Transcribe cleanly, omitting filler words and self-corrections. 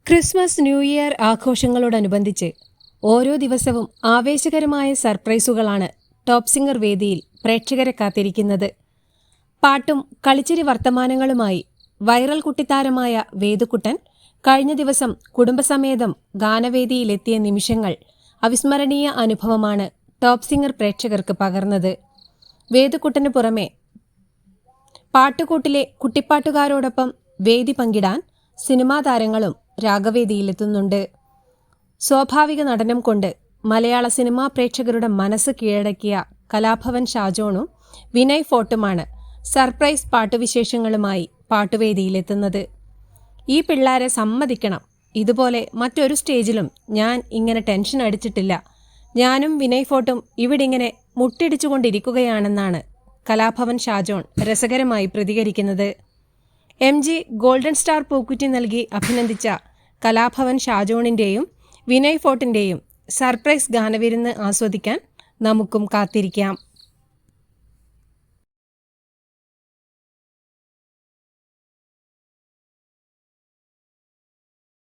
Christmas new year ആഘോഷങ്ങളോടനുബന്ധിച്ച് ഓരോ ദിവസവും ആവേശകരമായ സർപ്രൈസുകളാണ് ടോപ്പ് സിംഗർ വേദിയിൽ പ്രേക്ഷകരെ കാത്തിരിക്കുന്നത്. പാട്ടും കളിച്ചിരി വർത്തമാനങ്ങളുമായി വൈറൽ കുട്ടിത്താരമായ വേദുക്കുട്ടൻ കഴിഞ്ഞ ദിവസം കുടുംബസമേതം ഗാനവേദിയിലെത്തിയ നിമിഷങ്ങൾ അവിസ്മരണീയ അനുഭവമാണ് ടോപ്പ് സിംഗർ പ്രേക്ഷകർക്ക് പകർന്നത്. വേദുക്കുട്ടന് പുറമെ പാട്ടുകൂട്ടിലെ കുട്ടിപ്പാട്ടുകാരോടൊപ്പം വേദി പങ്കിടാൻ സിനിമാ താരങ്ങളും രാഗവേദിയിലെത്തുന്നുണ്ട്. സ്വാഭാവിക നടനം കൊണ്ട് മലയാള സിനിമാ പ്രേക്ഷകരുടെ മനസ്സ് കീഴടക്കിയ കലാഭവൻ ഷാജോണും വിനയ് ഫോർട്ടുമാണ് സർപ്രൈസ് പാട്ടുവിശേഷങ്ങളുമായി പാട്ടുവേദിയിലെത്തുന്നത്. ഈ പിള്ളാരെ സമ്മതിക്കണം, ഇതുപോലെ മറ്റൊരു സ്റ്റേജിലും ഞാൻ ഇങ്ങനെ ടെൻഷൻ അടിച്ചിട്ടില്ല. ഞാനും വിനയ് ഫോർട്ടും ഇവിടിങ്ങനെ മുട്ടിടിച്ചുകൊണ്ടിരിക്കുകയാണെന്നാണ് കലാഭവൻ ഷാജോൺ രസകരമായി പ്രതികരിക്കുന്നത്. MG ഗോൾഡൻ സ്റ്റാർ പൂക്കുറ്റി നൽകി അഭിനന്ദിച്ച കലാഭവൻ ഷാജോണിൻ്റെയും വിനയ് ഫോർട്ടിൻ്റെയും സർപ്രൈസ് ഗാനവിരുന്ന് ആസ്വദിക്കാൻ നമുക്കും കാത്തിരിക്കാം.